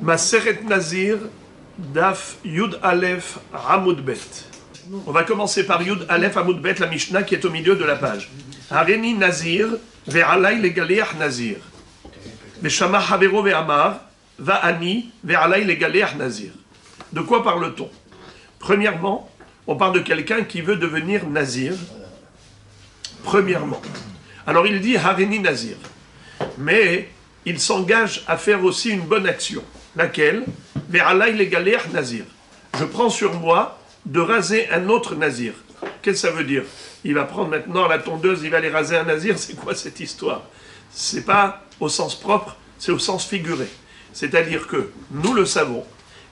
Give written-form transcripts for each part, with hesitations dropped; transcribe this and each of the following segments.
Maseret Nazir, Daf Yud Aleph Amud Bet. On va commencer par Yud Aleph Amud Bet, la Mishnah qui est au milieu de la page. Hareni Nazir, ve'alai legaleach Nazir. Ve'shama havero ve'amar, va'ani, ve'alai legaleach Nazir. De quoi parle-t-on? Premièrement, on parle de quelqu'un qui veut devenir Nazir. Premièrement. Alors il dit Hareni Nazir. Mais il s'engage à faire aussi une bonne action. Laquelle? Ve'alai legaleach Nazir. Je prends sur moi de raser un autre Nazir. Qu'est-ce que ça veut dire? Il va prendre maintenant la tondeuse, il va aller raser un Nazir. C'est quoi cette histoire? C'est pas au sens propre, c'est au sens figuré. C'est-à-dire que nous le savons,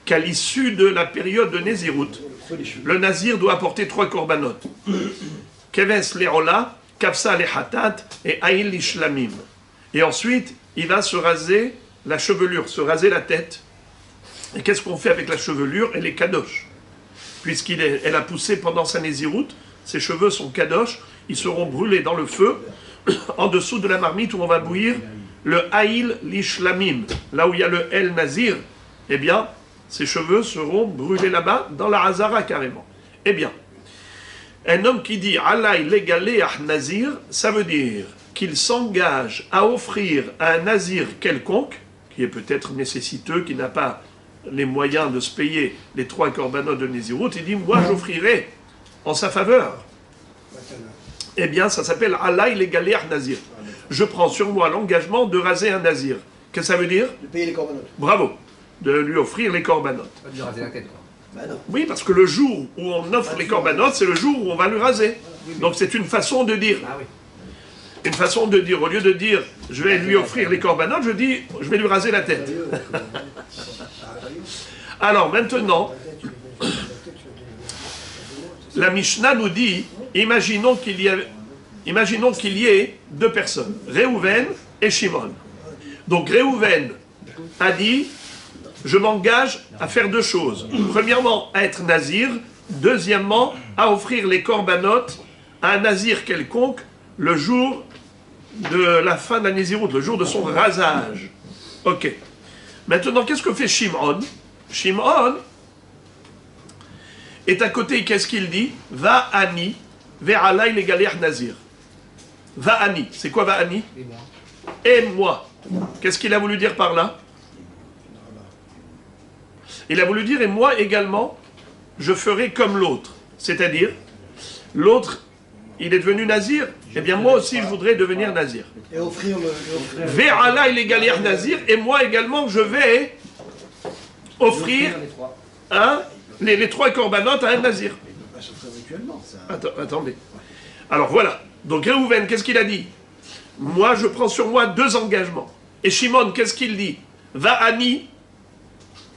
qu'à l'issue de la période de Nézirut, le Nazir doit apporter 3 korbanot. Keves le'ola, Kafsa le'hatat et Aïl l'ishlamim. Et ensuite, il va se raser la chevelure, se raser la tête. Et qu'est-ce qu'on fait avec la chevelure? Elle est kadosh. Puisqu'elle a poussé pendant sa Nézirut, ses cheveux sont kadosh, ils seront brûlés dans le feu, en dessous de la marmite où on va bouillir le Aïl l'ishlamim. Là où il y a le El Nazir, eh bien, ses cheveux seront brûlés là-bas, dans la Hazara carrément. Eh bien, un homme qui dit Alay legaleach Nazir, ça veut dire qu'il s'engage à offrir à un Nazir quelconque, qui est peut-être nécessiteux, qui n'a pas les moyens de se payer les 3 korbanot de Nézirut, il dit moi j'offrirai en sa faveur. Eh bien, ça s'appelle Alay legaleach Nazir. Je prends sur moi l'engagement de raser un Nazir. Qu'est-ce que ça veut dire? De payer les korbanot. Bravo. De lui offrir les korbanot. Pas de lui raser la tête, quoi. Bah non. Oui, parce que le jour où on offre les korbanot, c'est le jour où on va le raser. Donc c'est une façon de dire. Ah oui. Une façon de dire, au lieu de dire je vais lui offrir les korbanot, je dis je vais lui raser la tête. Alors maintenant, la Mishnah nous dit, imaginons qu'il y ait 2 personnes, Réhouven et Shimon. Donc Réhouven a dit, je m'engage à faire 2 choses. Premièrement, à être nazir. Deuxièmement, à offrir les korbanot à un nazir quelconque le jour de la fin de la Nézirut, le jour de son rasage. Ok. Maintenant, qu'est-ce que fait Shimon? Shimon est à côté, qu'est-ce qu'il dit? Va'ani, ve'alai legaleach Nazir. Va'ani, c'est quoi Va'ani? Et moi. Qu'est-ce qu'il a voulu dire par là? Il a voulu dire, et moi également, je ferai comme l'autre. C'est-à-dire, l'autre, il est devenu Nazir, eh bien moi aussi je voudrais devenir Nazir. Et offrir le... Ve'alai legaleach Nazir, et moi également je vais offrir les 3 korbanot à un Nazir. Ça se fait rituellement, ça. Attendez. Alors voilà. Donc Réhouven, qu'est-ce qu'il a dit? Moi, je prends sur moi 2 engagements. Et Shimon, qu'est-ce qu'il dit? Va'ani,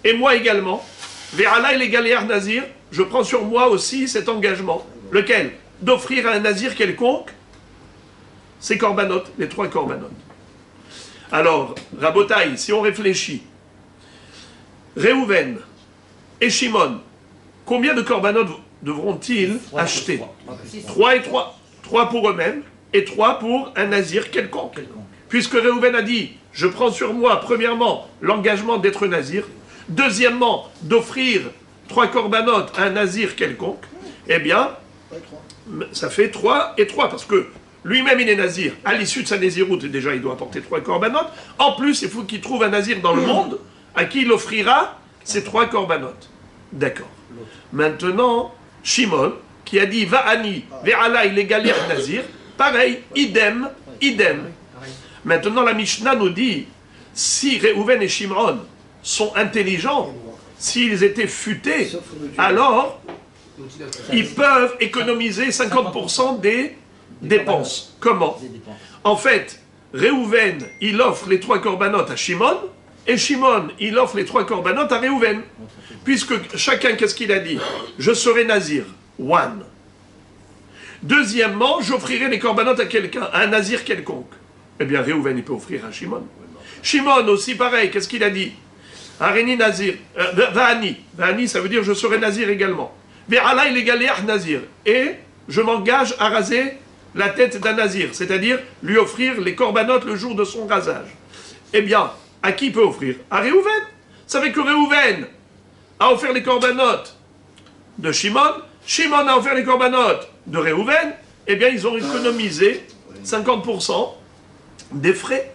et moi également. Ve'alai legaleach Nazir, je prends sur moi aussi cet engagement. Lequel? D'offrir à un Nazir quelconque ces korbanot, les 3 korbanot. Alors, Rabotai, si on réfléchit, Réhouven et Shimon, combien de korbanot devront-ils acheter? 3 et 3. 3 pour eux-mêmes et 3 pour un Nazir quelconque. Puisque Réhouven a dit, je prends sur moi, premièrement, l'engagement d'être Nazir, deuxièmement, d'offrir 3 korbanot à un Nazir quelconque, eh bien, ça fait 3 et 3, parce que lui-même il est Nazir, à l'issue de sa Nézirut, déjà il doit apporter 3 korbanot, en plus il faut qu'il trouve un Nazir dans le monde, à qui il offrira ces 3 korbanot. D'accord. Maintenant, Shimon, qui a dit Va'ani, ve'alai legaleach Nazir, pareil, idem. Maintenant, la Mishnah nous dit, si Réhouven et Shimon sont intelligents, s'ils étaient futés, alors ils peuvent économiser 50% des dépenses. Comment? En fait, Réhouven, il offre les 3 korbanot à Shimon, et Shimon, il offre les 3 korbanot à Réhouven. Puisque chacun, qu'est-ce qu'il a dit? Je serai Nazir. 1. Deuxièmement, j'offrirai les korbanot à quelqu'un, à un Nazir quelconque. Eh bien, Réhouven, il peut offrir à Shimon. Shimon aussi, pareil, qu'est-ce qu'il a dit? Hareni Nazir. Va'ani. Va'ani, ça veut dire je serai Nazir également. Ve'alai legaleach Nazir. Et je m'engage à raser la tête d'un Nazir, c'est-à-dire lui offrir les korbanot le jour de son rasage. Eh bien, à qui il peut offrir? À Réhouven. Ça fait que Réhouven a offert les corbanotes de Shimon, Shimon a offert les corbanotes de Réhouven, eh bien ils ont économisé 50% des frais.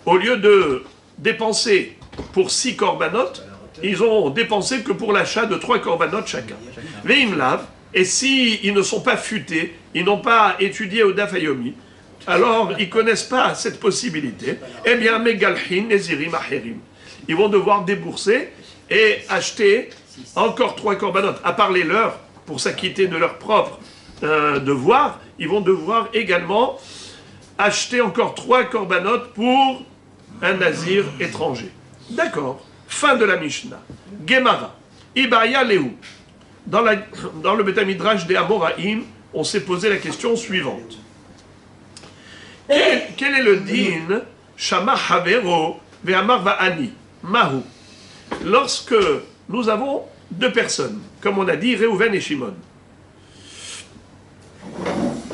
Au lieu de dépenser pour 6 corbanotes, ils ont dépensé que pour l'achat de 3 corbanotes chacun. Veimlav, et s'ils ne sont pas futés, ils n'ont pas étudié au Daf Yomi, alors ils ne connaissent pas cette possibilité, eh bien, Megalhin, Nezirim, Acherim. Ils vont devoir débourser et acheter encore 3 corbanotes, à part les leurs, pour s'acquitter de leurs propres devoirs, ils vont devoir également acheter encore 3 corbanotes pour un nazir étranger. D'accord. Fin de la Mishnah. Gemara. Ibaya Lehu. Dans le Beth Midrash des Amoraïm, on s'est posé la question suivante. Quel est le din Shama Havero Ve'amar Va'ani Mahu? Lorsque nous avons 2 personnes, comme on a dit, Réhouven et Shimon.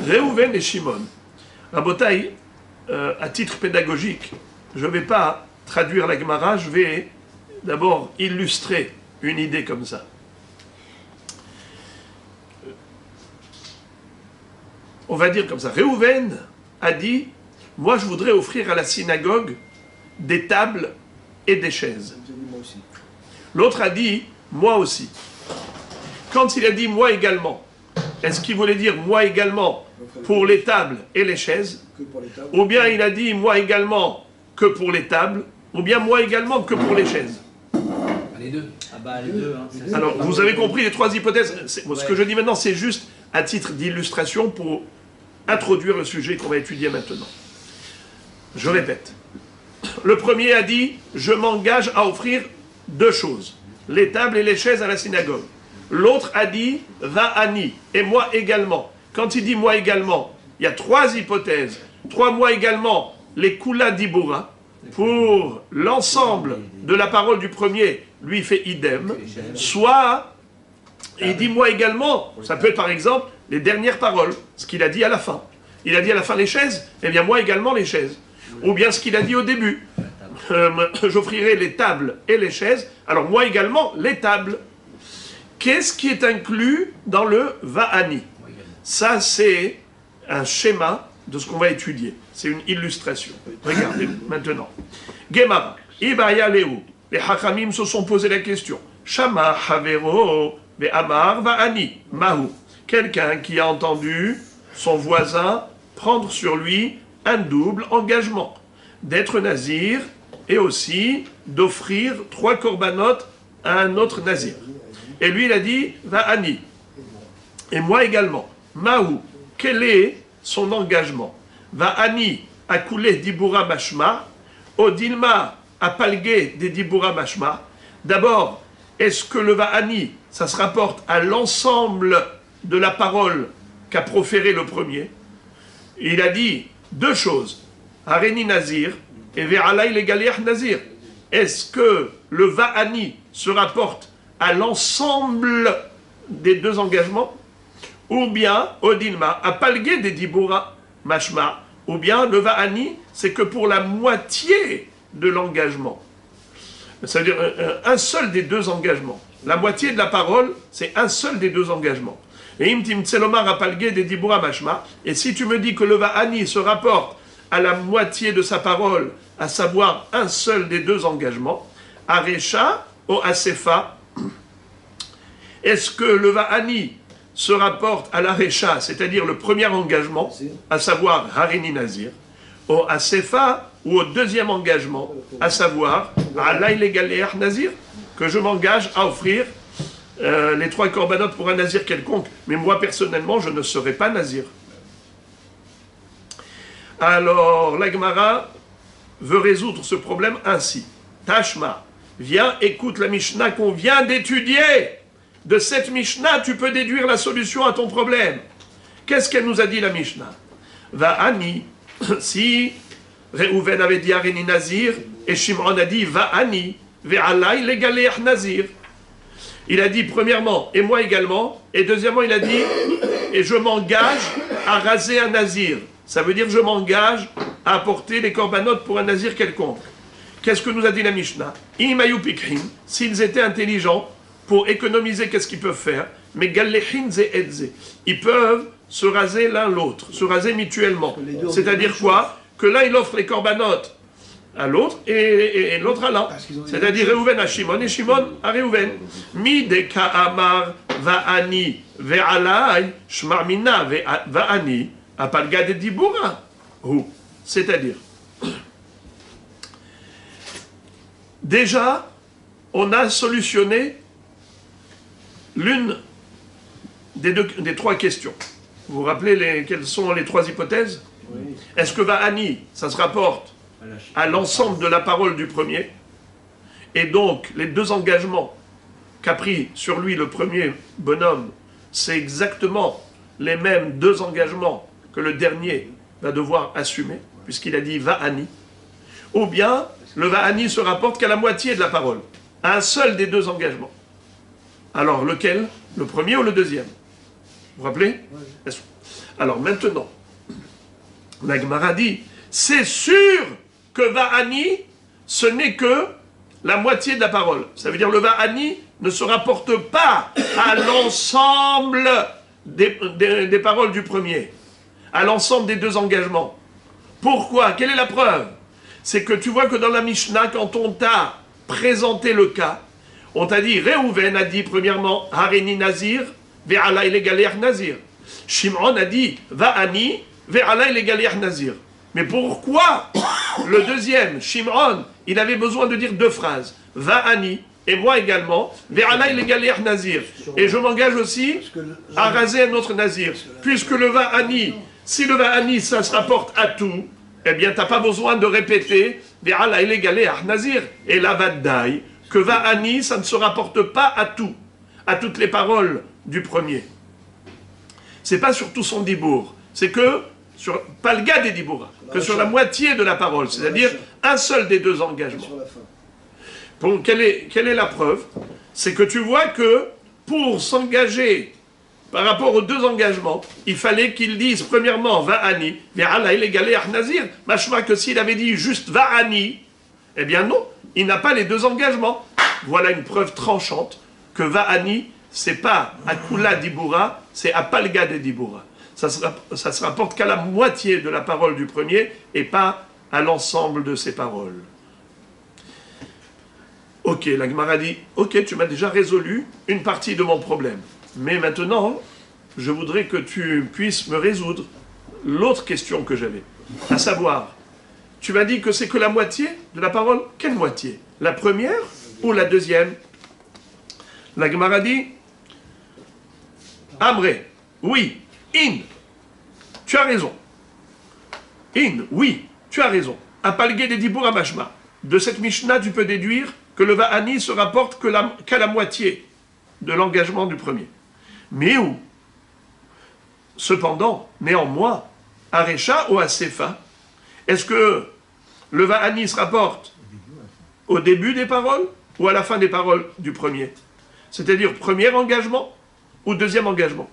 Réhouven et Shimon. Rabotai, à titre pédagogique, je ne vais pas traduire la Gemara, je vais d'abord illustrer une idée comme ça. On va dire comme ça. Réhouven a dit, moi je voudrais offrir à la synagogue des tables et des chaises. L'autre a dit, moi aussi. Quand il a dit moi également, est-ce qu'il voulait dire moi également pour les tables et les chaises? Ou bien il a dit moi également que pour les tables, ou bien moi également que pour les chaises? Les deux. Ah bah les deux. Hein. Alors vous avez compris les 3 hypothèses. Ce que je dis maintenant, c'est juste à titre d'illustration pour introduire le sujet qu'on va étudier maintenant. Je répète. Le premier a dit, je m'engage à offrir 2 choses, les tables et les chaises à la synagogue. L'autre a dit, Va'ani, et moi également. Quand il dit moi également, il y a 3 hypothèses. 3 mois également, les Kula d'Ibura, pour l'ensemble de la parole du premier, lui fait idem. Soit, il dit moi également, ça peut être par exemple les dernières paroles, ce qu'il a dit à la fin. Il a dit à la fin les chaises, eh bien moi également les chaises. Ou bien ce qu'il a dit au début, j'offrirai les tables et les chaises, alors moi également les tables. Qu'est-ce qui est inclus dans le Va'ani? Ça c'est un schéma de ce qu'on va étudier. C'est une illustration. Regardez maintenant. Gemara, Ibaya Lehu. Les Hachamim se sont posé la question. Shama Havero Ve'amar Va'ani Mahu. Quelqu'un qui a entendu son voisin prendre sur lui un double engagement d'être nazir et aussi d'offrir 3 corbanotes à un autre nazir. Et lui, il a dit Va'ani. Et moi également. Mahu. Quel est son engagement? Va'ani a coulé d'Ibura Mashma. Odilma a palgué des d'Ibura Mashma. D'abord, est-ce que le Va'ani, ça se rapporte à l'ensemble de la parole qu'a proféré le premier? Il a dit 2 choses. Hareni Nazir et Ve'alai le Galiach Nazir. Est-ce que le Va'ani se rapporte à l'ensemble des 2 engagements? Ou bien, Odilma a palgué des Dibura Mashma. Ou bien, le Va'ani, c'est que pour la moitié de l'engagement. Ça veut dire un seul des 2 engagements. La moitié de la parole, c'est un seul des 2 engagements. Et Imtim Tselomar a palgué des Dibura Mashma. Et si tu me dis que le Va'ani se rapporte à la moitié de sa parole, à savoir un seul des 2 engagements, Arecha ou Asefa, est-ce que le Va'ani se rapporte à l'Arecha, c'est-à-dire le premier engagement, à savoir Harini Nazir, au Asefa ou au 2e engagement, à savoir Alay le Galiach Nazir, que je m'engage à offrir les 3 corbanotes pour un nazir quelconque, mais moi personnellement je ne serai pas nazir. Alors la Gemara veut résoudre ce problème ainsi. Tashma, viens, écoute la Mishnah qu'on vient d'étudier. De cette Mishnah, tu peux déduire la solution à ton problème. Qu'est-ce qu'elle nous a dit la Mishnah? Va'ani, si Réhouven avait dit Harini Nazir, et Shimon a dit Va'ani, Ve'alai le Galiach Nazir. Il a dit premièrement, et moi également, et deuxièmement il a dit, et je m'engage à raser un nazir. Ça veut dire je m'engage à apporter les corbanotes pour un nazir quelconque. qu'est-ce que nous a dit la Mishnah? Imayu pikhin, s'ils étaient intelligents, pour économiser, qu'est-ce qu'ils peuvent faire? Mais gallechin ze etze. Ils peuvent se raser l'un l'autre, se raser mutuellement. C'est-à-dire quoi? Que l'un il offre les corbanotes à l'autre et l'autre à l'un. C'est-à-dire Réhouven à Shimon et Shimon à Réhouven. Mi de ka'amar va'ani ve'alai shma mina va'ani apalga de dibura. C'est-à-dire, déjà, on a solutionné l'une des trois questions. Vous vous rappelez quelles sont les trois hypothèses? Oui. Est-ce que va'ani, ça se rapporte à l'ensemble de la parole du premier, et donc les deux engagements qu'a pris sur lui le premier bonhomme, c'est exactement les mêmes deux engagements que le dernier va devoir assumer, puisqu'il a dit va'ani, ou bien le va'ani se rapporte qu'à la moitié de la parole, à un seul des deux engagements. Alors lequel? Le premier ou le deuxième? Vous vous rappelez? Alors maintenant, la Gemara dit, c'est sûr que va'ani, ce n'est que la moitié de la parole. Ça veut dire le va'ani ne se rapporte pas à l'ensemble des paroles du premier, à l'ensemble des deux engagements. Pourquoi? Quelle est la preuve? C'est que tu vois que dans la Mishnah, quand on t'a présenté le cas, on t'a dit, Réhouven a dit premièrement, Harini Nazir, Ve'ala il est Nazir. Shimon a dit, Va'ani, Ve'ala il est Nazir. Mais pourquoi le deuxième, Shimon, il avait besoin de dire deux phrases, Va'ani, et moi également, Ve'ala il est Nazir. Et je m'engage aussi à raser un autre Nazir. Puisque le Va'ani, si le Va'ani, ça se rapporte à tout, eh bien, tu n'as pas besoin de répéter Ve'ala il est Nazir. Et la Vaddaï, que Va'ani, ça ne se rapporte pas à tout, à toutes les paroles du premier. C'est pas sur tout son dibour, c'est que sur pas le gars des diboura, que sur la moitié de la parole, c'est-à-dire un seul des deux engagements. Bon, quelle est la preuve? C'est que tu vois que pour s'engager par rapport aux deux engagements, il fallait qu'il dise premièrement Va'ani, Ve'ala il est Nazir. Machma que s'il avait dit juste Va'ani, eh bien non, il n'a pas les deux engagements. Voilà une preuve tranchante que Va'ani, c'est pas à Kula Dibura, c'est à Palga de Dibura. Ça se rapporte qu'à la moitié de la parole du premier et pas à l'ensemble de ses paroles. Ok, la Gemara dit, ok, tu m'as déjà résolu une partie de mon problème. Mais maintenant, je voudrais que tu puisses me résoudre l'autre question que j'avais. À savoir, tu m'as dit que c'est que la moitié de la parole. Quelle moitié? La première ou la deuxième? La Gemara dit, Amré, oui, in, tu as raison. In, oui, tu as raison. Apalgué des Dibour à Mashma. De cette Mishnah, tu peux déduire que le Va'ani se rapporte qu'à la moitié de l'engagement du premier. Mais où? Cependant, néanmoins, à Recha ou à Sefa, est-ce que le Va'ani se rapporte au début des paroles ou à la fin des paroles du premier? C'est-à-dire premier engagement ou deuxième engagement?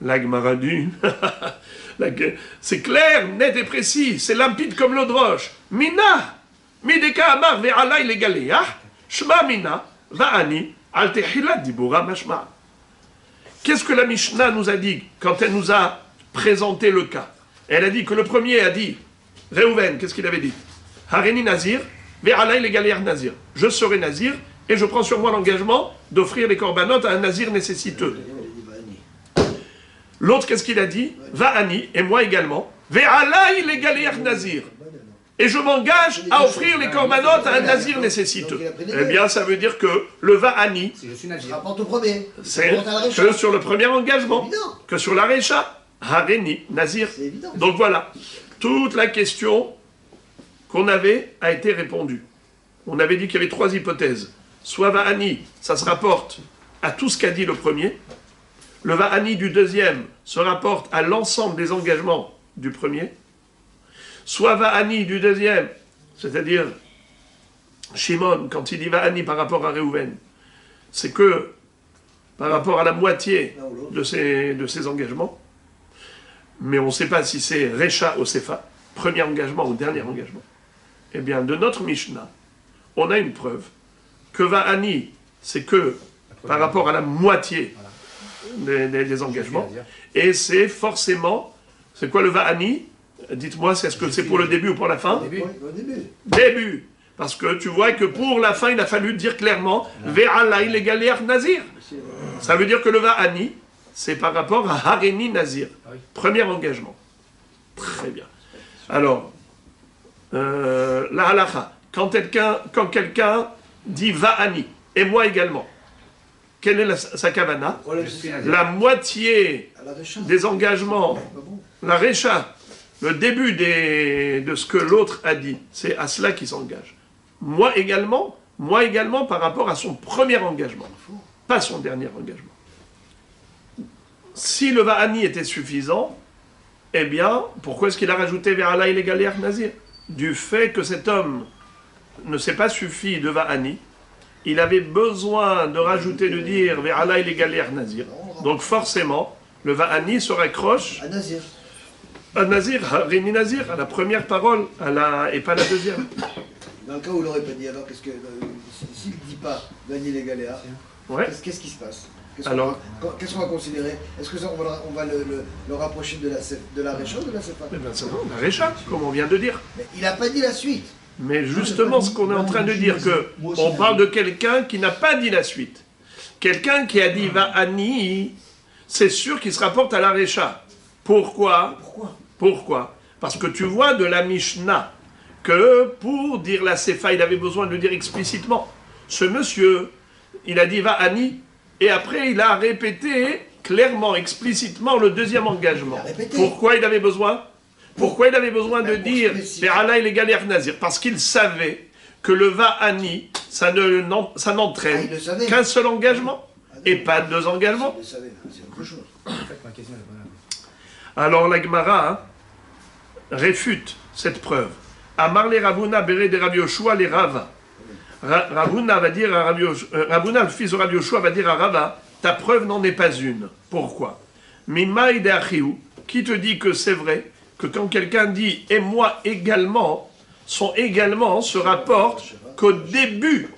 La Gemara dit, c'est clair, net et précis, c'est limpide comme l'eau de roche. Mina, mideka amar ve'ala il est shma mina, va'ani, al tehila dibura mashma. Qu'est-ce que la Mishnah nous a dit quand elle nous a présenté le cas? Elle a dit que le premier a dit, Réhouven, qu'est-ce qu'il avait dit? Harini Nazir, ve'ala il est Nazir. Je serai Nazir et je prends sur moi l'engagement d'offrir les corbanotes à un Nazir nécessiteux. L'autre, qu'est-ce qu'il a dit? Va'ani, et moi également. Ve'ala il est Nazir. Et je m'engage à offrir les corbanotes à un Nazir nécessiteux. Eh bien, ça veut dire que le Va'ani, rapporte au premier. c'est que sur le premier engagement, que sur la Recha, Harini, Nazir. Donc voilà, toute la question qu'on avait a été répondue. On avait dit qu'il y avait trois hypothèses. Soit Va'ani, ça se rapporte à tout ce qu'a dit le premier. Le Va'ani du deuxième se rapporte à l'ensemble des engagements du premier. Soit Va'ani du deuxième, c'est-à-dire Shimon, quand il dit Va'ani par rapport à Réhouven, c'est que par rapport à la moitié de ses engagements, mais on ne sait pas si c'est Recha ou Sefa, premier engagement ou dernier engagement. Eh bien, de notre Mishnah, on a une preuve que Va'ani, c'est que par rapport à la moitié des engagements, et c'est forcément, c'est quoi le Va'ani? Dites-moi, est-ce que c'est pour le début ou pour la fin? Au début. Début. Parce que tu vois que pour la fin, il a fallu dire clairement Ve'alai le Galéach Nazir. Ça veut dire que le Va'ani, c'est par rapport à Haréni Nazir. Premier engagement. Très bien. Alors, la halacha, quand quelqu'un dit Va'ani, et moi également, quelle est sa kavana? La moitié des engagements, la récha, le début de ce que l'autre a dit, c'est à cela qu'il s'engage. Moi également par rapport à son premier engagement, pas son dernier engagement. Si le Va'ani était suffisant, eh bien, pourquoi est-ce qu'il a rajouté Ve'alai le Galéach Nazir? Du fait que cet homme ne s'est pas suffi de Va'ani, il avait besoin de rajouter, de dire Ve'alai le Galéach Nazir. Donc forcément, le Va'ani se raccroche À Nazir. à Nazir, à Rémi Nazir, à la première parole, et pas la deuxième. Dans le cas où il l'aurait pas dit, alors qu'est-ce que s'il ne dit pas Va'ani les Galéa, Ouais. qu'est-ce qui se passe? Alors, qu'est-ce qu'on va considérer? Est-ce que ça, on va le rapprocher de la Récha ou de la Sefa? eh ben, c'est bon, la récha, comme on vient de dire. Mais il n'a pas dit la suite. Mais justement, ce qu'on est en train de dire, on parle de quelqu'un qui n'a pas dit la suite. Quelqu'un qui a dit Va'ani, c'est sûr qu'il se rapporte à la récha. Pourquoi? Pourquoi? Parce que tu vois de la Mishnah que pour dire la Sefa, il avait besoin de le dire explicitement. Ce monsieur, il a dit Va'ani, et après il a répété clairement, explicitement le deuxième engagement. Pourquoi il avait besoin? Pourquoi il avait besoin de dire Ve'alai le Galéach Nazir? Parce qu'il savait que le Va'ani, ça n'entraîne qu'un seul engagement, et pas deux engagements. Il savait, c'est autre chose. En fait, ma question est bonne. Alors la Gemara réfute cette preuve. Amar le Ravuna bere de Rabbi Yoshua les Rava. Ravuna va dire à Ravuna, le fils de Rabbi Yoshua, va dire à Rava, ta preuve n'en est pas une. Pourquoi? Mimai de Achiou, qui te dit que c'est vrai que quand quelqu'un dit et moi également, son également se rapporte qu'au début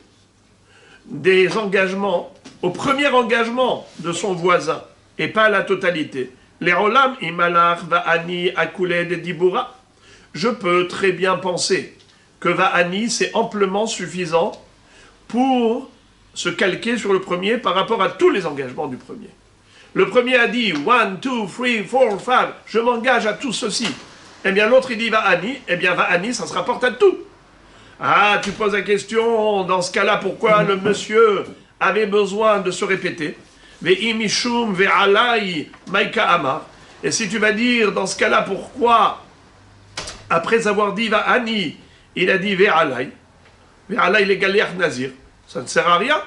des engagements, au premier engagement de son voisin, et pas à la totalité. Les Olam imalach va'ani akulé de dibura. Je peux très bien penser que va'ani c'est amplement suffisant pour se calquer sur le premier par rapport à tous les engagements du premier. Le premier a dit 1, 2, 3, 4, 5, je m'engage à tout ceci. Eh bien l'autre il dit va'ani, eh bien va'ani ça se rapporte à tout. Ah, tu poses la question, dans ce cas-là, pourquoi le monsieur avait besoin de se répéter? Ve'imishum ve'alai maika amar. Et si tu vas dire, dans ce cas-là, pourquoi, après avoir dit va'ani, il a dit ve'alai le Galéach Nazir, ça ne sert à rien.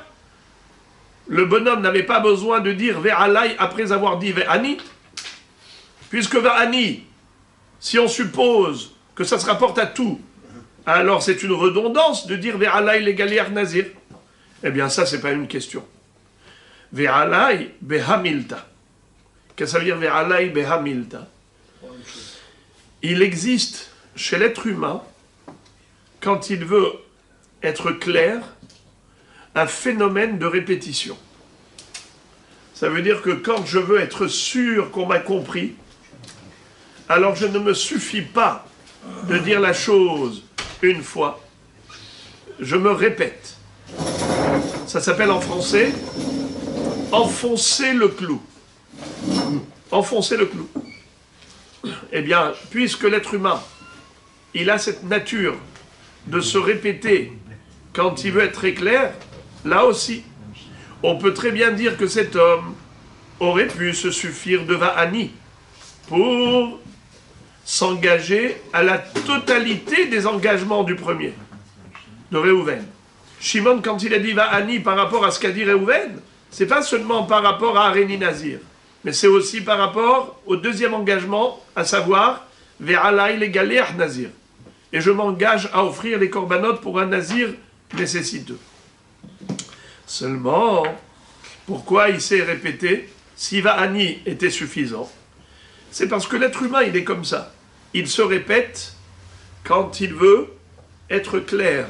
Le bonhomme n'avait pas besoin de dire ve'alai après avoir dit ve'ani, puisque ve'ani, si on suppose que ça se rapporte à tout, alors c'est une redondance de dire ve'alai le Galéach Nazir. Eh bien ça, c'est pas une question. Ve'alai behamilta. Qu'est-ce que ça veut dire ve'alai behamilta? Il existe chez l'être humain, quand il veut être clair, un phénomène de répétition. Ça veut dire que quand je veux être sûr qu'on m'a compris, alors je ne me suffis pas de dire la chose une fois, je me répète. Ça s'appelle en français enfoncer le clou. Enfoncer le clou. Eh bien, puisque l'être humain, il a cette nature de se répéter quand il veut être très clair, là aussi, on peut très bien dire que cet homme aurait pu se suffire de va'ani pour s'engager à la totalité des engagements du premier, de Réhouven. Shimon, quand il a dit va'ani par rapport à ce qu'a dit Réhouven, c'est pas seulement par rapport à Haréni Nazir, mais c'est aussi par rapport au deuxième engagement, à savoir ve'alai le Galéach Nazir. Et je m'engage à offrir les corbanotes pour un Nazir nécessiteux. Seulement, pourquoi il s'est répété? Si va'ani était suffisant, c'est parce que l'être humain, il est comme ça. Il se répète quand il veut être clair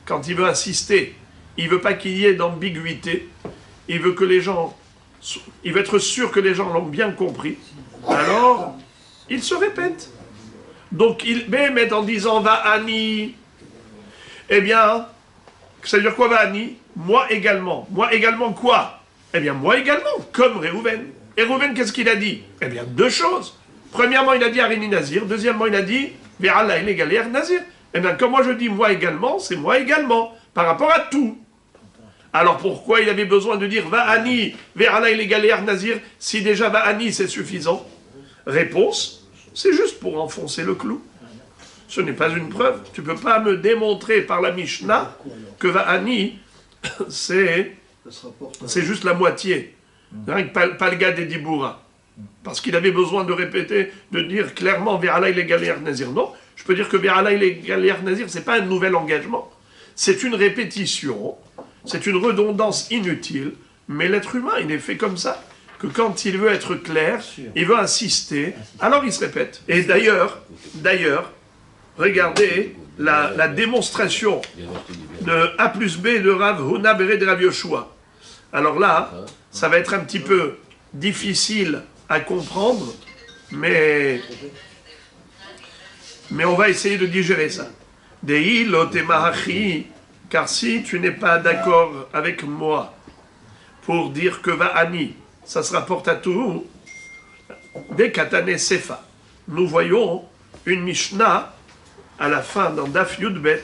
quand il veut insister. Il ne veut pas qu'il y ait d'ambiguïté. Il veut être sûr que les gens l'ont bien compris. Alors, il se répète. Donc, il met en disant Va'ani. Eh bien, ça veut dire quoi Va'ani? Moi également. Moi également quoi? Eh bien, moi également, comme Réhouven. Et Réhouven, qu'est-ce qu'il a dit? Eh bien, deux choses. Premièrement, il a dit Harini Nazir. Deuxièmement, il a dit Ve'alai legaler Nazir. Eh bien, quand moi je dis moi également, c'est moi également, par rapport à tout. Alors pourquoi il avait besoin de dire Va'ani, Ve'alai legaler Nazir, si déjà Va'ani c'est suffisant? Réponse, c'est juste pour enfoncer le clou. Ce n'est pas une preuve. Tu ne peux pas me démontrer par la Mishnah que Va'ani, c'est juste la moitié. Pas le gars des Diboura. Parce qu'il avait besoin de répéter, de dire clairement Ve'alai legaler Nazir. Non, je peux dire que Ve'alai legaler Nazir, ce n'est pas un nouvel engagement. C'est une répétition, c'est une redondance inutile, mais l'être humain, il est fait comme ça, que quand il veut être clair, il veut insister, alors il se répète. Et d'ailleurs, regardez la démonstration de A plus B de Rav Huna Beret de Rav Yoshua. Alors là, ça va être un petit peu difficile à comprendre, mais on va essayer de digérer ça. Dei lo temahachi, car si tu n'es pas d'accord avec moi pour dire que Va'ani, ça se rapporte à tout, des katane sefa. Nous voyons une Mishnah à la fin dans Daf Yudbet.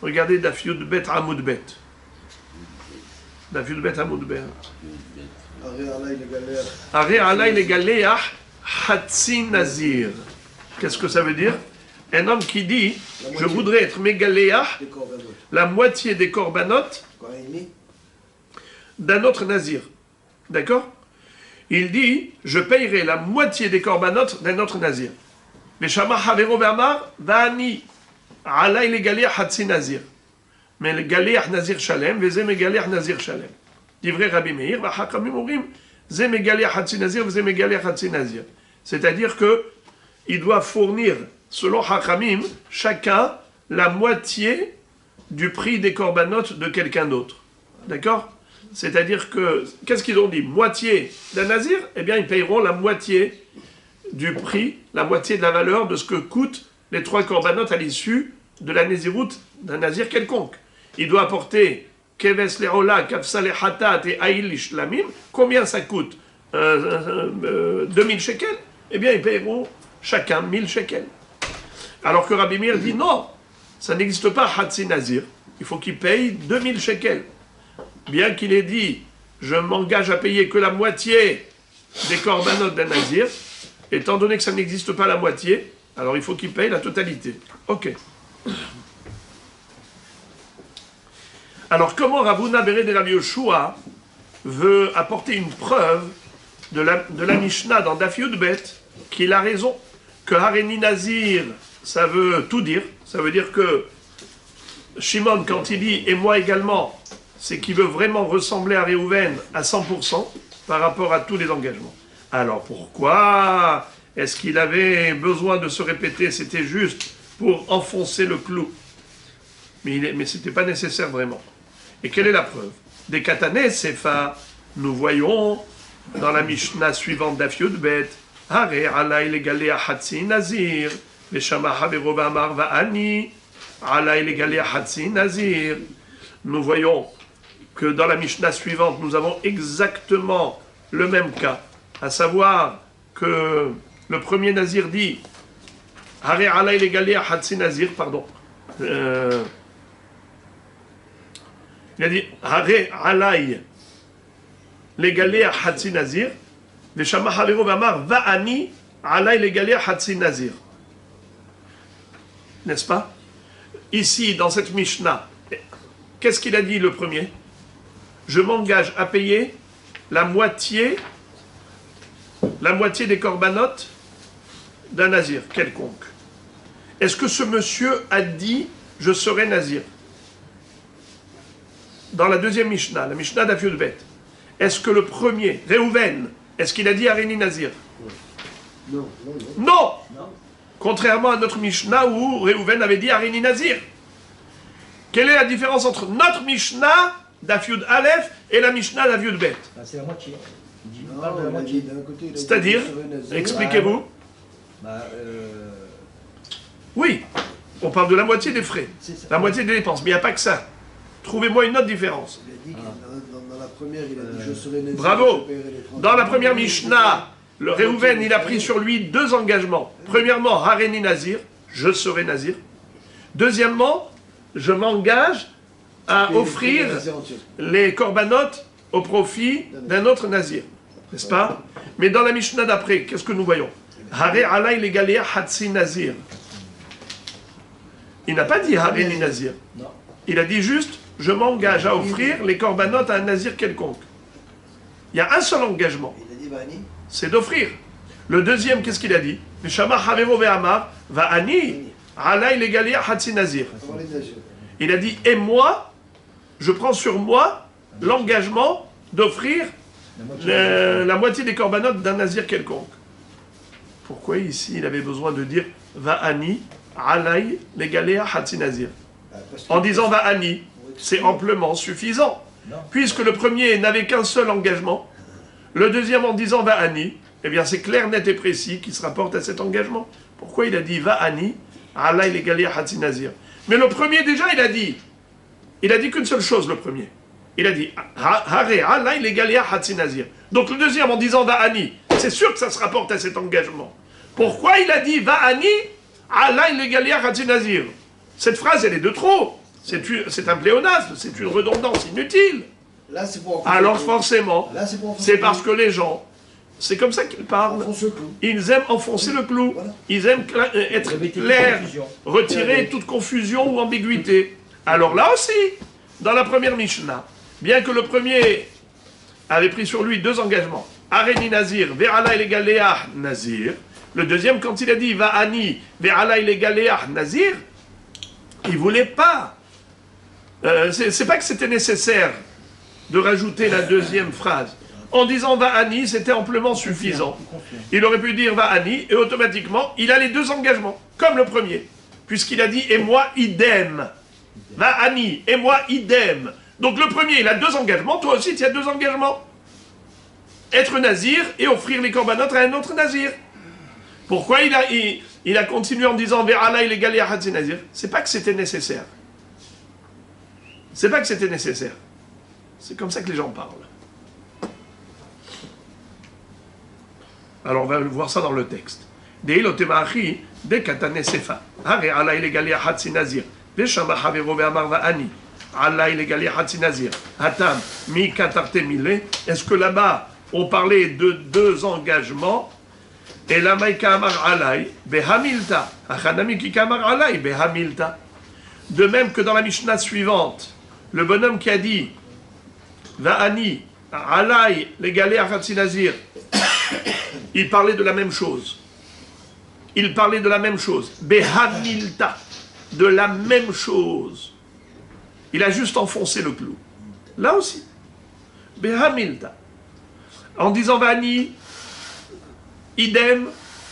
Regardez Daf Yudbet Amudbet. Daf Yudbet Amudbet. Aré alay le galéach hatsi nazir. Qu'est-ce que ça veut dire? Un homme qui dit je voudrais être mégaléach, la moitié des korbanot d'un autre nazir. D'accord? Il dit je payerai la moitié des korbanot d'un autre nazir. Mais Shama Havero Bamar Vani alay le galéach hatsi nazir. Mais le galéach nazir shalem, vezé mégaléach nazir shalem. Divrei Rabbi Meir, v'hakamim orim, ze megalia hatzi nazir, ze megalia hatzi nazir. C'est-à-dire que il doit fournir, selon Hakamim, chacun la moitié du prix des korbanot de quelqu'un d'autre. D'accord? C'est-à-dire que, qu'est-ce qu'ils ont dit? Moitié d'un nazir? Eh bien, ils payeront la moitié du prix, la moitié de la valeur de ce que coûtent les 3 korbanot à l'issue de la naziroute d'un nazir quelconque. Il doit apporter Keves le'ola, kafsa le'hatat et aïl l'ishlamim, combien ça coûte 2000 shekels? Eh bien, ils paieront chacun 1000 shekels. Alors que Rabbi Meir dit non, ça n'existe pas Hatsi Nazir, il faut qu'il paye 2000 shekels. Bien qu'il ait dit, je m'engage à payer que la moitié des korbanot d'un Nazir, étant donné que ça n'existe pas la moitié, alors il faut qu'il paye la totalité. Ok. Alors, comment Rav Huna Beret de Rabbi Yoshua veut apporter une preuve de la Mishnah dans Daf Yudbet qu'il a raison, que Harini Nazir, ça veut tout dire, ça veut dire que Shimon, quand il dit « et moi également », c'est qu'il veut vraiment ressembler à Réhouven à 100% par rapport à tous les engagements. Alors pourquoi est-ce qu'il avait besoin de se répéter? C'était juste pour enfoncer le clou. Mais ce n'était pas nécessaire vraiment. Et quelle est la preuve? Des katané sefa, nous voyons dans la Mishnah suivante d'Daf Yudbet, Hare alay legalea hatzi nazir, veshama havero v'amar va'ani, alay legalea hatzi nazir. Nous voyons que dans la Mishnah suivante, nous avons exactement le même cas, à savoir que le premier nazir dit, Hare alay legalea hatzi nazir, pardon. Il a dit Hare alay legalea hatzi nazir, veshama havero v'amar va'ani alay legalea hatzi nazir. N'est-ce pas? Ici, dans cette Mishnah, qu'est-ce qu'il a dit le premier? Je m'engage à payer la moitié des korbanot d'un nazir quelconque. Est-ce que ce monsieur a dit je serai nazir? Dans la deuxième Mishnah, la Mishnah d'Daf Yudbet, est-ce que le premier, Réhouven, est-ce qu'il a dit Harini Nazir? Non. Contrairement à notre Mishnah où Réhouven avait dit Harini Nazir. Quelle est la différence entre notre Mishnah d'Afiud Aleph et la Mishnah d'Afiud Bet? C'est la moitié. Il Non, parle de la il a moitié. dit d'un côté, il a dit C'est-à-dire, je serai nazir. expliquez-vous. Bah, Oui, on parle de la moitié des frais, c'est ça. la moitié des dépenses, mais il n'y a pas que ça. Trouvez-moi une autre différence. Il a dit que dans la première, il a dit je serai nazir. Bravo. je paierai les 30 Dans la ans. première Mishnah, le Réhouven, il a pris sur lui 2 engagements. Premièrement, Hareni Nazir, je serai Nazir. Deuxièmement, je m'engage à Et offrir le nazir entier. les corbanotes au profit d'un autre Nazir. N'est-ce pas? Mais dans la Mishnah d'après, qu'est-ce que nous voyons? Hare alay le galéa hatsi Nazir. Il n'a pas dit Hareni Nazir. Non. Il a dit juste, je m'engage à offrir les corbanotes à un Nazir quelconque. Il y a un seul engagement. Il a dit Vani. C'est d'offrir. Le deuxième, qu'est-ce qu'il a dit? Il a dit, et moi, je prends sur moi l'engagement d'offrir la moitié des corbanotes d'un nazir quelconque. Pourquoi ici il avait besoin de dire Va'ani, alay, legalea, hatsi nazir? En disant Va'ani, c'est amplement suffisant. Puisque le premier n'avait qu'un seul engagement, le deuxième en disant Va'ani, eh bien c'est clair, net et précis qui se rapporte à cet engagement. Pourquoi il a dit Va'ani, alay, legalea, hatsi nazir? Mais le premier déjà il a dit qu'une seule chose le premier. Il a dit Hare, alay, legalea, hatsi nazir. Donc le deuxième en disant Va'ani, c'est sûr que ça se rapporte à cet engagement. Pourquoi il a dit Va'ani, alay, legalea, hatsi nazir? Cette phrase elle est de trop. C'est un pléonasme, c'est une redondance inutile. Là, c'est pour Alors forcément, Là, c'est pour c'est parce que les gens, c'est comme ça qu'ils parlent. enfonce le clou. Ils aiment enfoncer le clou. Voilà. Ils aiment être Éviter toute clairs, confusion. retirer toute confusion ou ambiguïté. Alors là aussi, dans la première Mishnah, bien que le premier avait pris sur lui 2 engagements, Areni Nazir, Ve'ala Legaléah Nazir, le deuxième, quand il a dit Va'ani, Ve'ala Legaléah Nazir, il ne voulait pas. C'est pas que c'était nécessaire de rajouter la deuxième phrase. En disant Va'ani, c'était amplement suffisant. Il aurait pu dire Va'ani et automatiquement, il a les 2 engagements, comme le premier, puisqu'il a dit et moi idem. Va'ani, et moi idem. Donc le premier, il a 2 engagements, toi aussi tu as 2 engagements. Être nazir et offrir les corbanotes à un autre nazir. Pourquoi il a continué en disant Ve'ala il est galé à Hatzi Nazir? C'est pas que c'était nécessaire. C'est pas que c'était nécessaire. C'est comme ça que les gens parlent. Alors on va voir ça dans le texte. Deilo temaachi de katane sefa. Hare ala il est galé à Hatzi Nazir. Veshama havero ve'amar va'ani. Allah il est galé à Hatzi Nazir. Hatam mi katarte mile. Est-ce que là-bas on parlait de 2 engagements? Et la maïka amar alay, behamilta. Achanami ki kamar alay, behamilta. De même que dans la Mishnah suivante, le bonhomme qui a dit Va'ani, alay, l'égalé à Hatzi Nazir, il parlait de la même chose. Il parlait de la même chose. Behamilta. De la même chose. Il a juste enfoncé le clou. Là aussi. Behamilta. En disant Va'ani, idem,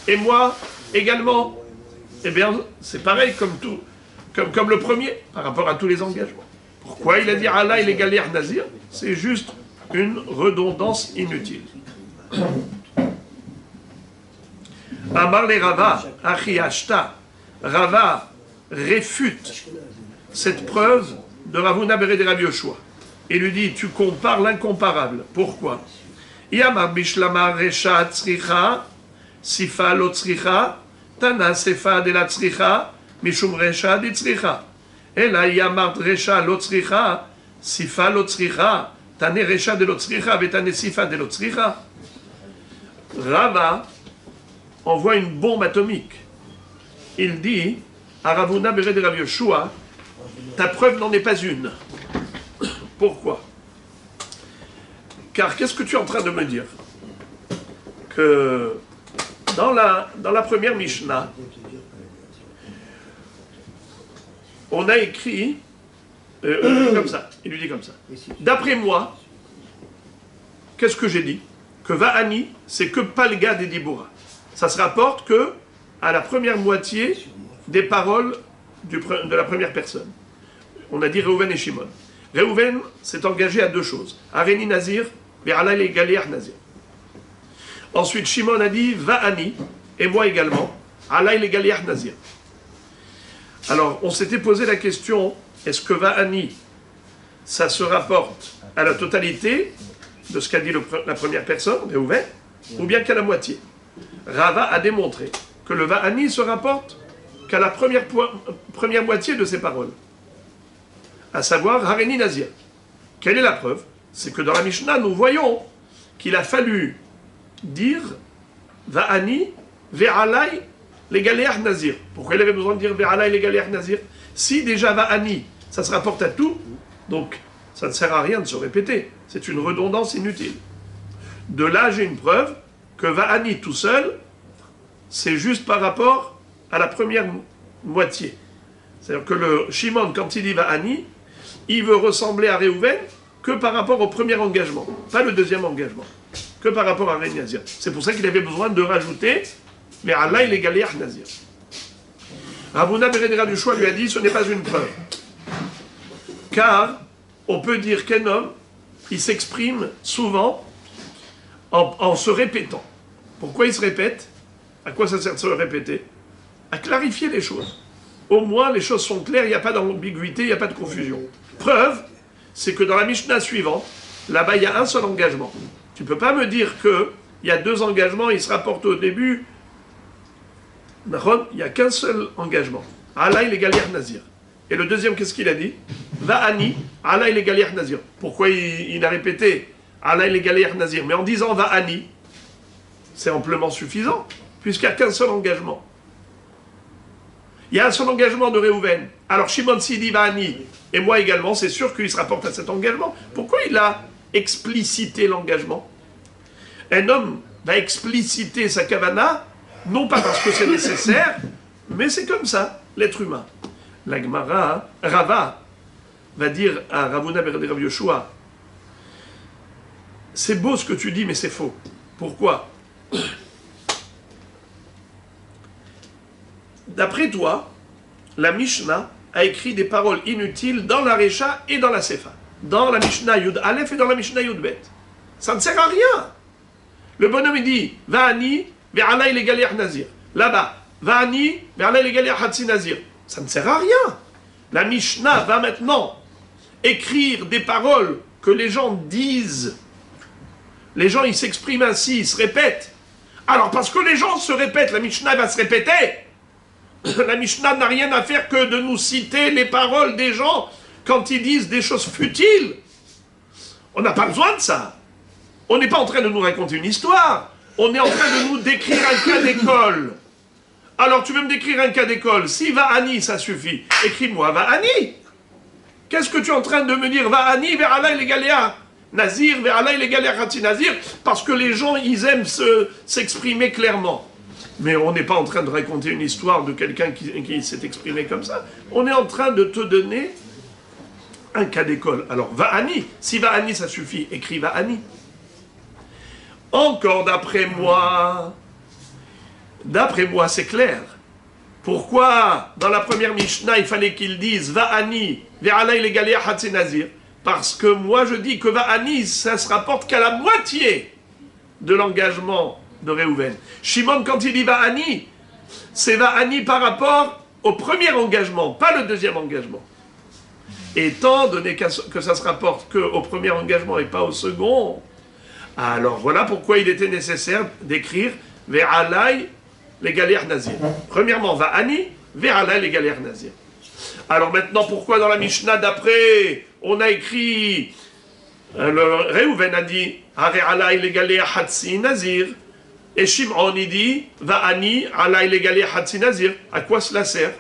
et moi également, eh bien, c'est pareil comme le premier, par rapport à tous les engagements. Pourquoi il a dit Allah il est galé à Nazir? C'est juste une redondance inutile. Amar le Rava, Achi Ashta, Rava réfute cette preuve de Ravuna Beret de Rabbi Yoshua. Il lui dit, tu compares l'incomparable. Pourquoi? Yamar bishlama resha tzricha, sifa lo tzricha, tana sefa de la tzricha, mishum resha de tzricha. Et là, yamar resha lo tzricha, sifa lo tzricha, tane resha de lo tzricha, vetane sifa de lo tzricha. Rava envoie une bombe atomique. Il dit à Ravuna Beret de Rabbi Yoshua, ta preuve n'en est pas une. Pourquoi? Car qu'est-ce que tu es en train de me dire? Que dans la première Mishnah, on a écrit comme ça. Il lui dit comme ça. D'après moi, qu'est-ce que j'ai dit? Que Va'ani, c'est que Palga des Dibura. Ça se rapporte que à la première moitié des paroles de la première personne. On a dit Réhouven et Shimon. Réhouven s'est engagé à deux choses. Areni Nazir, Ve'alai le Galiach Nazir. Ensuite, Shimon a dit Va'ani, et moi également, Alai le Galiach Nazir. Alors, on s'était posé la question, est-ce que Va'ani, ça se rapporte à la totalité de ce qu'a dit la première personne, Réhouven, ou bien qu'à la moitié? Rava a démontré que le Va'ani se rapporte qu'à la première moitié de ses paroles, à savoir Hareni Nazir. Quelle est la preuve? C'est que dans la Mishnah, nous voyons qu'il a fallu dire Va'ani Ve'alai le Galiach Nazir. Pourquoi il avait besoin de dire Ve'alai le Galiach Nazir? Si déjà Va'ani, ça se rapporte à tout, donc ça ne sert à rien de se répéter. C'est une redondance inutile. De là, j'ai une preuve que Va'ani tout seul, c'est juste par rapport à la première moitié. C'est-à-dire que le Shimon, quand il dit Va'ani, il veut ressembler à Réhouven que par rapport au premier engagement, pas le deuxième engagement, que par rapport à Hareni Nazir. C'est pour ça qu'il avait besoin de rajouter Ve'alai le Galiach Nazir. Ravuna Beredera du Choix lui a dit ce n'est pas une preuve. Car on peut dire qu'un homme, il s'exprime souvent en se répétant. Pourquoi il se répète? À quoi ça sert de se répéter? À clarifier les choses. Au moins, les choses sont claires, il n'y a pas d'ambiguïté, il n'y a pas de confusion. Preuve, c'est que dans la Mishnah suivante, là-bas, il y a un seul engagement. Tu ne peux pas me dire qu'il y a deux engagements, ils se rapportent au début. Il n'y a qu'un seul engagement. Alai le Galiach Nazir. Et le deuxième, qu'est-ce qu'il a dit? Va'ani, Alai le Galiach Nazir. Pourquoi il a répété Alai le Galiach Nazir? Mais en disant Va'ani, c'est amplement suffisant, puisqu'il n'y a qu'un seul engagement. Il y a un seul engagement de Réhouven. Alors Shimon s'il dit Va'ani, et moi également, c'est sûr qu'il se rapporte à cet engagement. Pourquoi il a explicité l'engagement? Un homme va expliciter sa kavana, non pas parce que c'est nécessaire, mais c'est comme ça, l'être humain. La Gemara, Rava, va dire à Ravuna Ber Rav Yoshua, c'est beau ce que tu dis, mais c'est faux. Pourquoi? D'après toi, la Mishnah a écrit des paroles inutiles dans la Recha et dans la Sefa. Dans la Mishnah Yud Aleph et dans la Mishnah Yud Bet. Ça ne sert à rien. Le bonhomme il dit Va'ani ve'alai le Galiach Nazir. Là-bas, Va'ani ve'alai le Galiach Hatzi Nazir. Ça ne sert à rien. La Mishnah va maintenant écrire des paroles que les gens disent. Les gens, ils s'expriment ainsi, ils se répètent. Alors, parce que les gens se répètent, la Mishnah va se répéter. La Mishnah n'a rien à faire que de nous citer les paroles des gens quand ils disent des choses futiles. On n'a pas besoin de ça. On n'est pas en train de nous raconter une histoire. On est en train de nous décrire un cas d'école. Alors, tu veux me décrire un cas d'école? Si Va'ani, ça suffit. Écris-moi Va'ani. Qu'est-ce que tu es en train de me dire? Va'ani, Ve'alai le Galiach Nazir, Ve'alai le Galiach Hatzi Nazir, parce que les gens, ils aiment s'exprimer clairement. Mais on n'est pas en train de raconter une histoire de quelqu'un qui s'est exprimé comme ça. On est en train de te donner un cas d'école. Alors, Va'ani, si Va'ani, ça suffit, écris Va'ani. Encore d'après moi, c'est clair. Pourquoi, dans la première Mishnah, il fallait qu'ils disent Va'ani, Ve'alai le Galiach Hatzi Nazir? Parce que moi, je dis que Va'ani, ça se rapporte qu'à la moitié de l'engagement de Réhouven. Shimon, quand il dit Va'ani, c'est Va'ani par rapport au premier engagement, pas le deuxième engagement. Étant donné que ça se rapporte qu'au premier engagement et pas au second, alors voilà pourquoi il était nécessaire d'écrire Ve'alai le Galiach Nazir. Premièrement, Va'ani, Ve'alai le Galiach Nazir. Alors maintenant, pourquoi dans la Mishnah d'après, on a écrit, le Réhouven a dit Ve'alai le Galiach Hatzi Nazir, et Shimon il dit Va'ani, Alai le Galiach Hatzi Nazir. À quoi cela sert?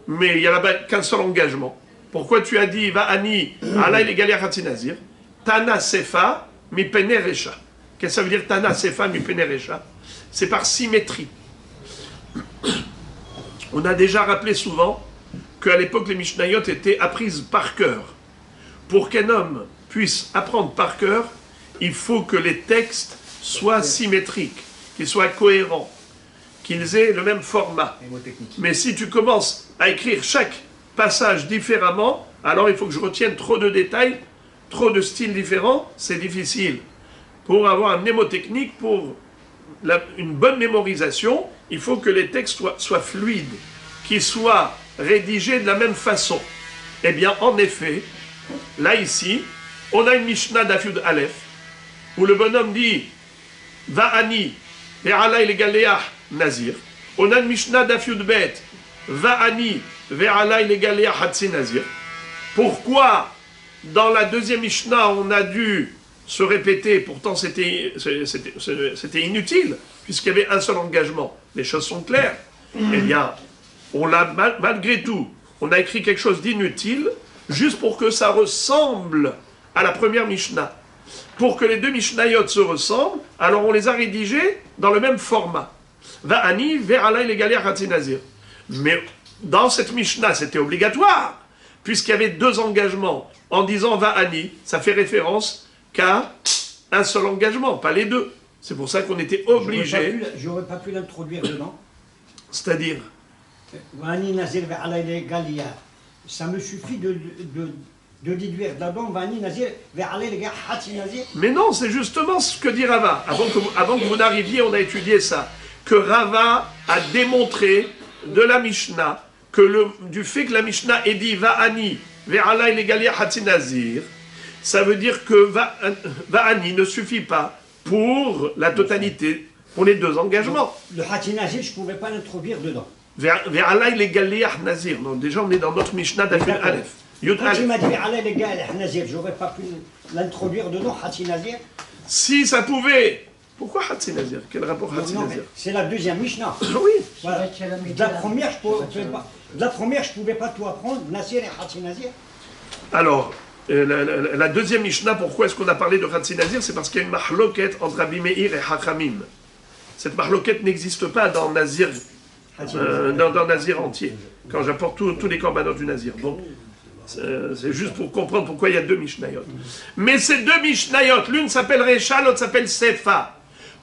Mais il n'y a là-bas qu'un seul engagement. Pourquoi tu as dit Va'ani, Alai le Galiach Hatzi Nazir? Tana Sefa, mi pene Recha. Qu'est-ce que ça veut dire Tana Sefa, mi pene Recha? C'est par symétrie. On a déjà rappelé souvent qu'à l'époque, les Mishnayot étaient apprises par cœur. Pour qu'un homme puisse apprendre par cœur, il faut que les textes soient symétriques, qu'ils soient cohérents, qu'ils aient le même format. Mais si tu commences à écrire chaque passage différemment, alors il faut que je retienne trop de détails, trop de styles différents, c'est difficile. Pour avoir un mnémotechnique, pour une bonne mémorisation, il faut que les textes soient fluides, qu'ils soient rédigés de la même façon. Eh bien, en effet, là, ici, on a une Mishnah d'Afyud Aleph, où le bonhomme dit « Va'ani, ve'alai legaleach nazir ». On a une Mishnah d'Afyud Bet, « Va'ani, ve'alai legaleach hatsi nazir ». Pourquoi, dans la deuxième Mishnah, on a dû se répéter, pourtant c'était inutile, puisqu'il y avait un seul engagement. Les choses sont claires. Eh bien, on l'a malgré tout, on a écrit quelque chose d'inutile, juste pour que ça ressemble à la première Mishnah. Pour que les deux Mishnayot se ressemblent, alors on les a rédigés dans le même format. Va'ani, ve'alai legaleh hatzi nazir. Mais dans cette Mishnah, c'était obligatoire, puisqu'il y avait deux engagements. En disant Va'ani, ça fait référence qu'à un seul engagement, pas les deux. C'est pour ça qu'on était obligé. J'aurais pas pu l'introduire dedans. C'est-à-dire Vani Nazir ve'alai legalia. Ça me suffit de déduire d'abord Vani Nazir ve'alai legalia hatzi nazir. Mais non, c'est justement ce que dit Rava. Avant que vous n'arriviez, on a étudié ça. Que Rava a démontré de la Mishnah que du fait que la Mishnah ait dit Va'ani ve'alai legalia hatzi nazir, ça veut dire que Va'ani ne suffit pas pour la totalité, pour les deux engagements. Le hatzi nazir, je ne pouvais pas l'introduire dedans. Ve'alai legalia nazir. Donc déjà, on est dans notre Mishnah d'Afil Aleph. Quand tu m'as dit ve'alai legalia nazir, j'aurais pas pu l'introduire dedans, hatzi nazir. Si ça pouvait. Pourquoi Hatzi Nazir? Quel rapport Hatzi Nazir? C'est la deuxième Mishnah. Oui. Voilà. De la première, je pouvais pas tout apprendre, Nazir et Hatzi Nazir. Alors, la deuxième Mishnah, pourquoi est-ce qu'on a parlé de Hatzi Nazir? C'est parce qu'il y a une mahloket entre Rabbi Meir et Hachamim. Cette mahloket n'existe pas dans Nazir, dans Nazir entier, quand j'apporte tous les corbanots du Nazir. Donc, c'est juste pour comprendre pourquoi il y a deux Mishnayot. Mais ces deux Mishnayot, l'une s'appelle Recha, l'autre s'appelle Sefa.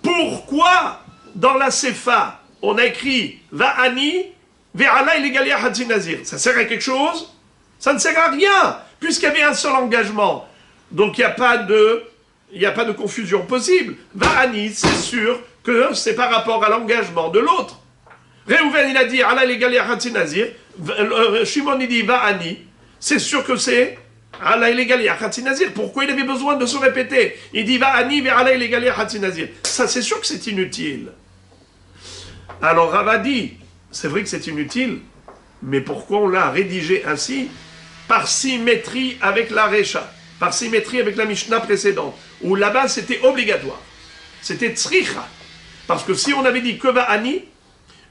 Pourquoi, dans la Sefa, on a écrit Va'ani, ve'alai legalia hatzi nazir? Ça sert à quelque chose? Ça ne sert à rien, puisqu'il y avait un seul engagement. Donc il n'y a pas de confusion possible. Va'ani, c'est sûr que c'est par rapport à l'engagement de l'autre. Réhouven, il a dit Alai legalia hatzi nazir. Shimon, il dit Va'ani. C'est sûr que c'est Alai legalia hatzi nazir. Pourquoi il avait besoin de se répéter? Il dit Va'ani ve'alai legalia hatzi nazir. Ça, c'est sûr que c'est inutile. Alors Rava dit, c'est vrai que c'est inutile, mais pourquoi on l'a rédigé ainsi? Par symétrie avec la Recha, par symétrie avec la Mishnah précédente, où là-bas c'était obligatoire. C'était tzricha. Parce que si on avait dit que Va'ani,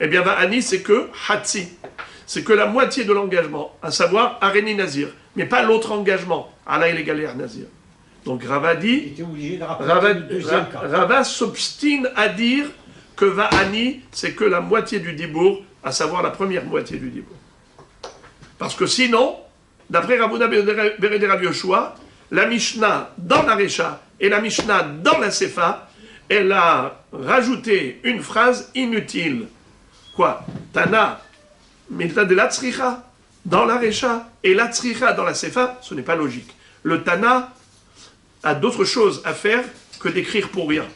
eh bien Va'ani c'est que Hatzi. C'est que la moitié de l'engagement, à savoir Areni Nazir, mais pas l'autre engagement, Alai legalia Nazir. Donc Rava dit, Rava s'obstine à dire que Va'ani, c'est que la moitié du dibour, à savoir la première moitié du dibour. Parce que sinon, d'après Ravuna Bered Rav Yoshua, la Mishnah dans la Recha et la Mishnah dans la Sefa, elle a rajouté une phrase inutile. Quoi? Tana, Milta de la Tzricha dans la Recha et la Tzricha dans la Sefa, ce n'est pas logique. Le Tana a d'autres choses à faire que d'écrire pour rien.